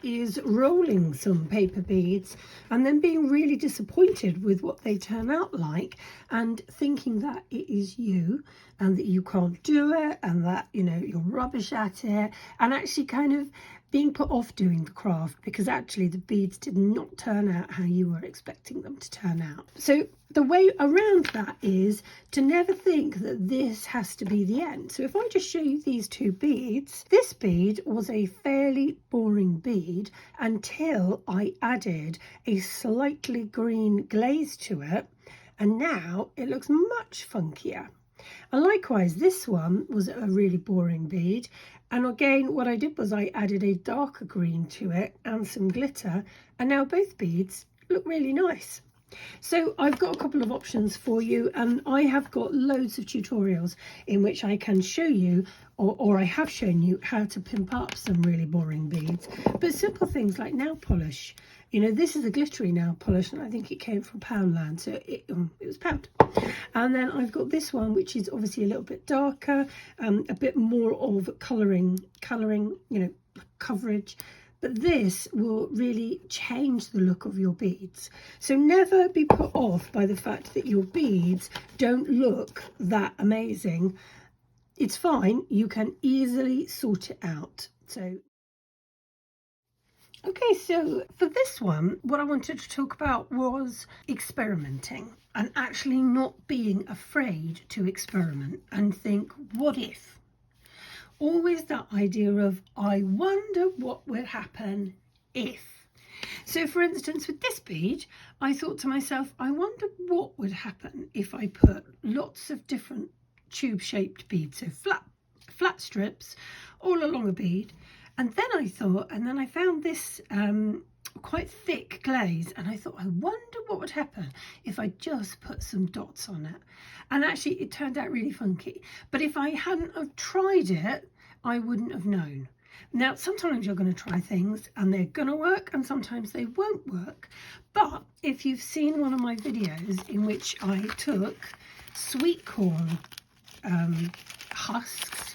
Is rolling some paper beads and then being really disappointed with what they turn out like, and thinking that it is you and that you can't do it and that, you know, you're rubbish at it, and actually kind of being put off doing the craft because actually the beads did not turn out how you were expecting them to turn out. So the way around that is to never think that this has to be the end. So if I just show you these two beads, this bead was a fairly boring bead until I added a slightly green glaze to it, and now it looks much funkier. And likewise, this one was a really boring bead, and again what I did was I added a darker green to it and some glitter, and now both beads look really nice. So I've got a couple of options for you, and I have got loads of tutorials in which I can show you, or I have shown you, how to pimp up some really boring beads. But simple things like nail polish. You know, this is a glittery nail polish, and I think it came from Poundland, so it was Pound. And then I've got this one, which is obviously a little bit darker, a bit more of colouring, you know, coverage. But this will really change the look of your beads. So never be put off by the fact that your beads don't look that amazing. It's fine, you can easily sort it out. So, okay, so for this one, what I wanted to talk about was experimenting and actually not being afraid to experiment and think, what if? Always that idea of, I wonder what would happen if. So for instance, with this bead, I thought to myself, I wonder what would happen if I put lots of different tube shaped beads, so flat strips all along a bead. And then I thought, and then I found this quite thick glaze, and I thought, I wonder what would happen if I just put some dots on it. And actually it turned out really funky, but if I hadn't have tried it, I wouldn't have known. Now sometimes you're going to try things and they're going to work, and sometimes they won't work. But if you've seen one of my videos in which I took sweet corn husks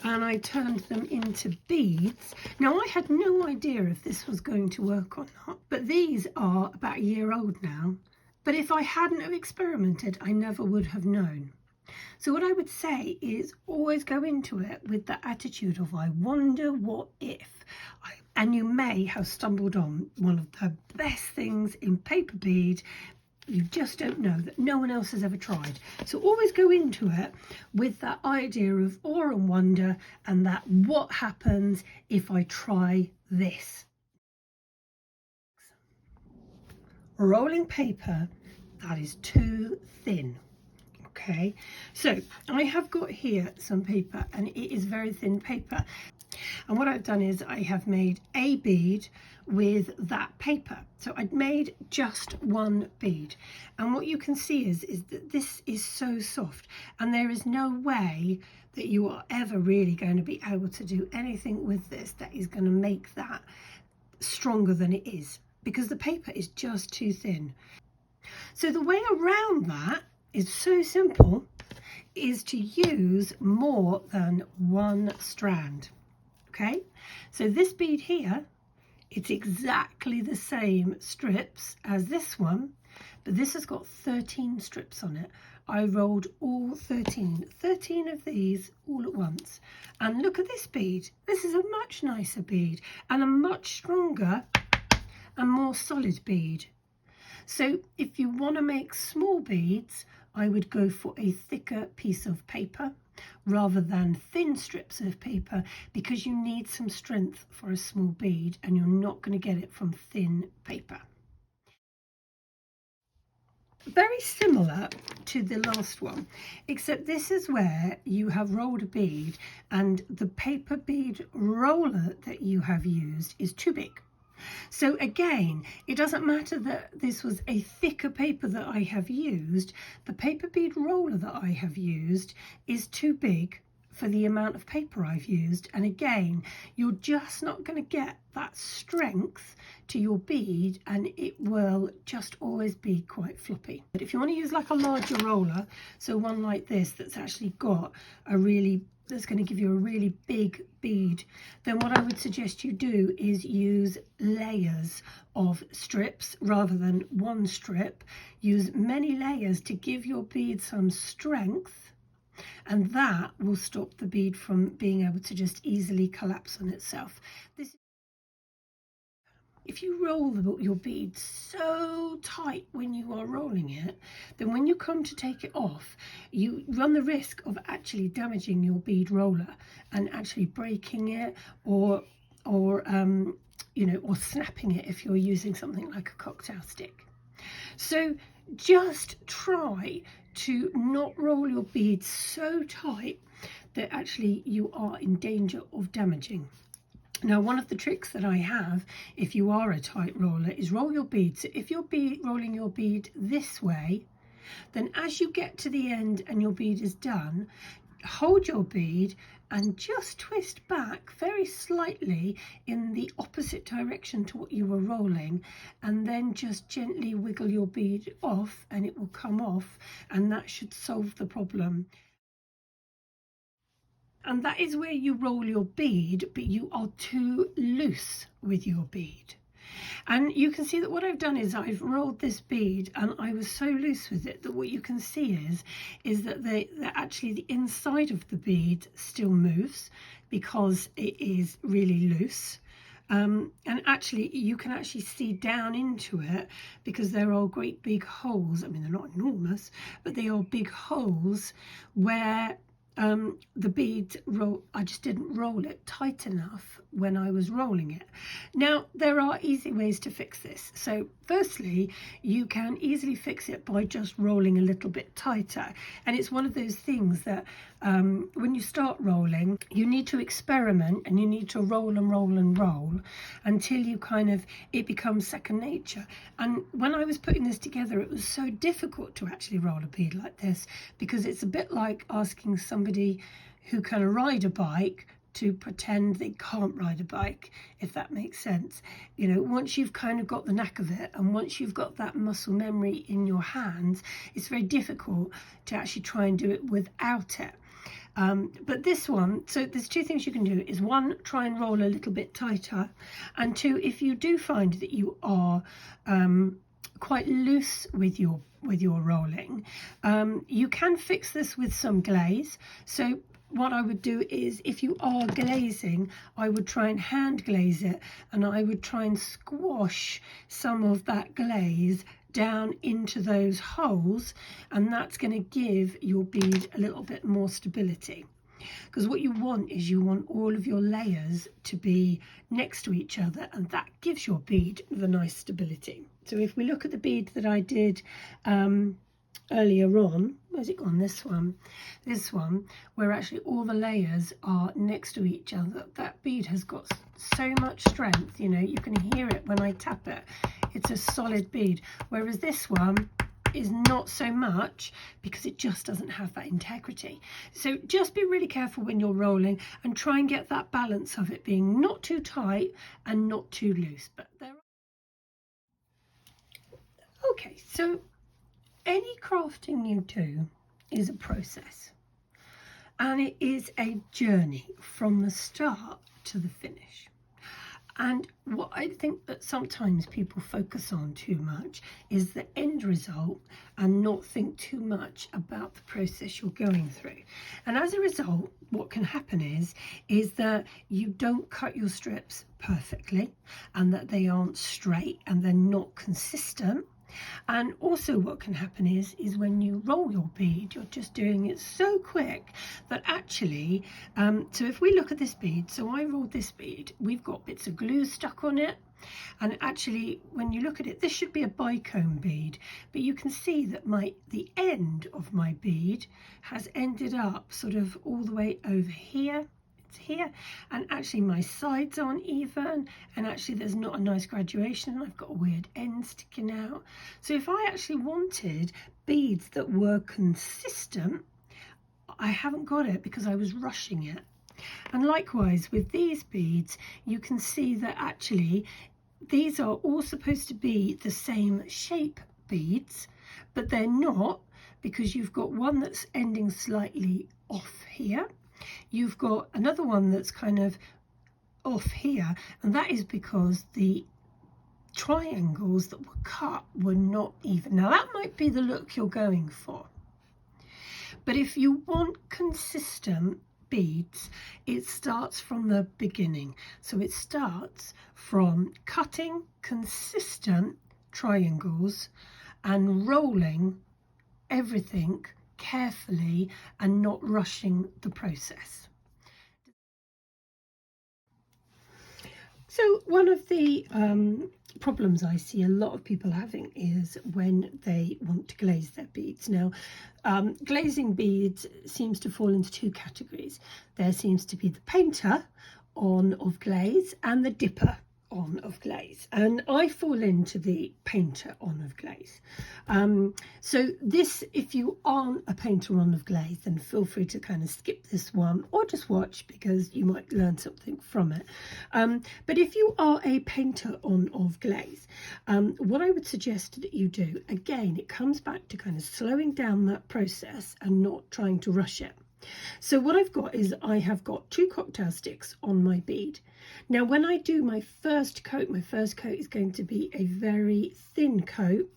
and I turned them into beads. Now I had no idea if this was going to work or not, but these are about a year old now. But if I hadn't have experimented, I never would have known. So what I would say is always go into it with the attitude of, I wonder what if. And you may have stumbled on one of the best things in Paperbead. You just don't know, that no one else has ever tried. So always go into it with that idea of awe and wonder, and that what happens if I try this. Rolling paper that is too thin. Okay, so I have got here some paper, and it is very thin paper. And what I've done is I have made a bead with that paper. So I'd made just one bead, and what you can see is that this is so soft, and there is no way that you are ever really going to be able to do anything with this that is going to make that stronger than it is, because the paper is just too thin. So the way around that is so simple, is to use more than one strand. Okay, so this bead here, it's exactly the same strips as this one, but this has got 13 strips on it. I rolled all 13 of these all at once. And look at this bead. This is a much nicer bead and a much stronger and more solid bead. So if you want to make small beads, I would go for a thicker piece of paper rather than thin strips of paper, because you need some strength for a small bead and you're not going to get it from thin paper. Very similar to the last one, except this is where you have rolled a bead and the paper bead roller that you have used is too big. So again, it doesn't matter that this was a thicker paper that I have used, the paper bead roller that I have used is too big for the amount of paper I've used. And again, you're just not going to get that strength to your bead, and it will just always be quite floppy. But if you want to use like a larger roller, so one like this that's actually got a really that's going to give you a really big bead, then what I would suggest you do is use layers of strips rather than one strip. Use many layers to give your bead some strength, and that will stop the bead from being able to just easily collapse on itself. If you roll your bead so tight when you are rolling it, then when you come to take it off, you run the risk of actually damaging your bead roller and actually breaking it, or you know, or snapping it if you're using something like a cocktail stick. So just try to not roll your beads so tight that actually you are in danger of damaging. Now, one of the tricks that I have, if you are a tight roller, is roll your bead. So if you're rolling your bead this way, then as you get to the end and your bead is done, hold your bead and just twist back very slightly in the opposite direction to what you were rolling, and then just gently wiggle your bead off and it will come off, and that should solve the problem. And that is where you roll your bead, but you are too loose with your bead. And you can see that what I've done is I've rolled this bead and I was so loose with it that what you can see is that actually the inside of the bead still moves because it is really loose. And actually you can actually see down into it because there are great big holes. I mean, they're not enormous, but they are big holes where the bead roll, I just didn't roll it tight enough when I was rolling it. Now, there are easy ways to fix this. So firstly, you can easily fix it by just rolling a little bit tighter. And it's one of those things that when you start rolling, you need to experiment and you need to roll and roll and roll until you it becomes second nature. And when I was putting this together, it was so difficult to actually roll a bead like this, because it's a bit like asking somebody who can ride a bike to pretend they can't ride a bike, if that makes sense. You know, once you've kind of got the knack of it and once you've got that muscle memory in your hands, it's very difficult to actually try and do it without it. But this one, so there's two things you can do, is one, try and roll a little bit tighter, and two, if you do find that you are quite loose with your rolling, you can fix this with some glaze. So what I would do is, if you are glazing, I would try and hand glaze it, and I would try and squash some of that glaze down into those holes, and that's going to give your bead a little bit more stability. Because what you want is you want all of your layers to be next to each other, and that gives your bead the nice stability. So if we look at the bead that I did earlier on, where's it gone? This one, where actually all the layers are next to each other, that bead has got so much strength, you know, you can hear it when I tap it. It's a solid bead, whereas this one is not so much because it just doesn't have that integrity. So just be really careful when you're rolling and try and get that balance of it being not too tight and not too loose. But there are... Okay, so any crafting you do is a process, and it is a journey from the start to the finish. And what I think that sometimes people focus on too much is the end result and not think too much about the process you're going through. And as a result, what can happen is that you don't cut your strips perfectly, and that they aren't straight and they're not consistent. And also what can happen is when you roll your bead, you're just doing it so quick that actually, so if we look at this bead, so I rolled this bead, we've got bits of glue stuck on it. And actually, when you look at it, this should be a bicone bead, but you can see that the end of my bead has ended up sort of all the way over here. Here, and actually my sides aren't even, and actually there's not a nice graduation. I've got a weird end sticking out. So if I actually wanted beads that were consistent, I haven't got it because I was rushing it. And likewise with these beads, you can see that actually these are all supposed to be the same shape beads, but they're not, because you've got one that's ending slightly off here, you've got another one that's kind of off here, and that is because the triangles that were cut were not even. Now that might be the look you're going for, but if you want consistent beads, it starts from the beginning. So it starts from cutting consistent triangles and rolling everything carefully and not rushing the process. So one of the problems I see a lot of people having is when they want to glaze their beads. Now, glazing beads seems to fall into two categories. There seems to be the painter on of glaze and the dipper on of glaze, and I fall into the painter on of glaze. So this, if you aren't a painter on of glaze, then feel free to kind of skip this one or just watch, because you might learn something from it. But if you are a painter on of glaze, what I would suggest that you do, again, it comes back to kind of slowing down that process and not trying to rush it. So what I've got is I have got 2 cocktail sticks on my bead. Now when I do my first coat is going to be a very thin coat,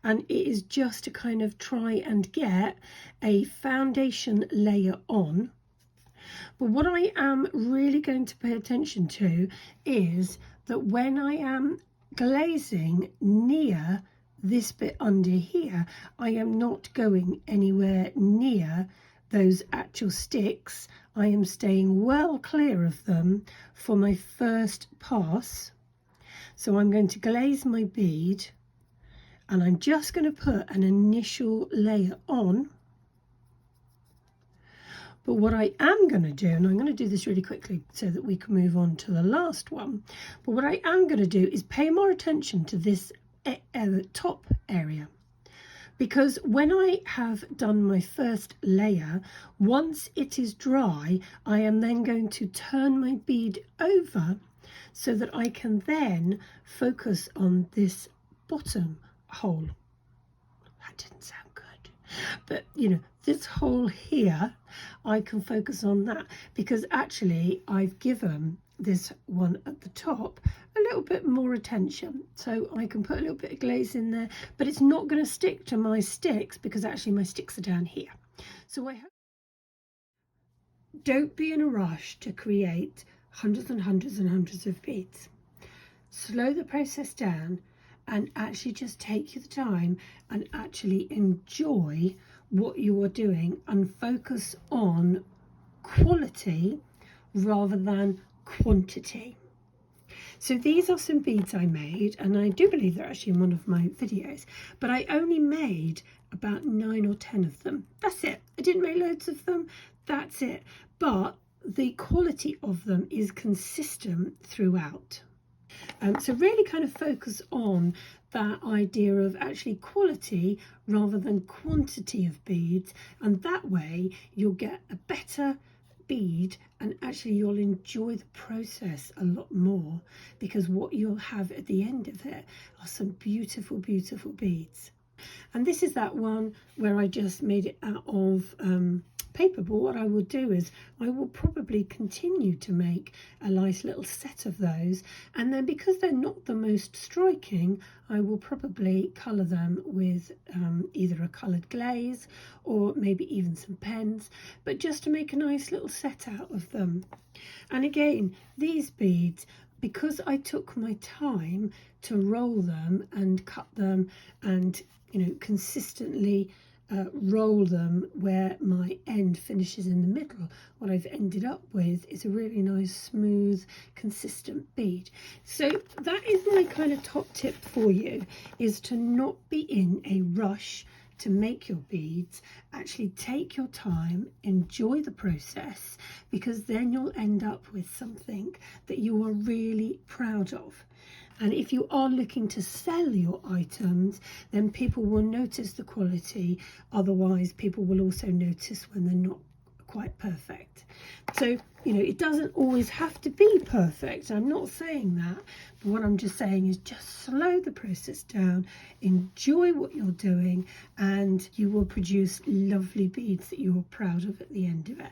and it is just to kind of try and get a foundation layer on. But what I am really going to pay attention to is that when I am glazing near this bit under here, I am not going anywhere near those actual sticks. I am staying well clear of them for my first pass. So I'm going to glaze my bead, and I'm just going to put an initial layer on. But what I am going to do, and I'm going to do this really quickly so that we can move on to the last one, but what I am going to do is pay more attention to this top area. Because when I have done my first layer, once it is dry, I am then going to turn my bead over so that I can then focus on this bottom hole. That didn't sound good. But, you know, this hole here, I can focus on that, because actually I've given this one at the top a little bit more attention, so I can put a little bit of glaze in there, but it's not going to stick to my sticks because actually my sticks are down here. So I hope don't be in a rush to create hundreds and hundreds and hundreds of beads. Slow the process down and actually just take your time and actually enjoy what you are doing and focus on quality rather than quantity. So these are some beads I made, and I do believe they're actually in one of my videos, but I only made about 9 or 10 of them. That's it. I didn't make loads of them. That's it. But the quality of them is consistent throughout. So really kind of focus on that idea of actually quality rather than quantity of beads, and that way you'll get a better bead, and actually you'll enjoy the process a lot more, because what you'll have at the end of it are some beautiful, beautiful beads. And this is that one where I just made it out of paper, but what I will do is I will probably continue to make a nice little set of those, and then because they're not the most striking, I will probably colour them with either a coloured glaze or maybe even some pens, but just to make a nice little set out of them. And again, these beads, because I took my time to roll them and cut them and, you know, consistently roll them where my end finishes in the middle, what I've ended up with is a really nice, smooth, consistent bead. So that is my kind of top tip for you, is to not be in a rush to make your beads. Actually take your time, enjoy the process, because then you'll end up with something that you are really proud of. And if you are looking to sell your items, then people will notice the quality. Otherwise, people will also notice when they're not quite perfect. So, you know, it doesn't always have to be perfect. I'm not saying that. But what I'm just saying is just slow the process down, enjoy what you're doing, and you will produce lovely beads that you are proud of at the end of it.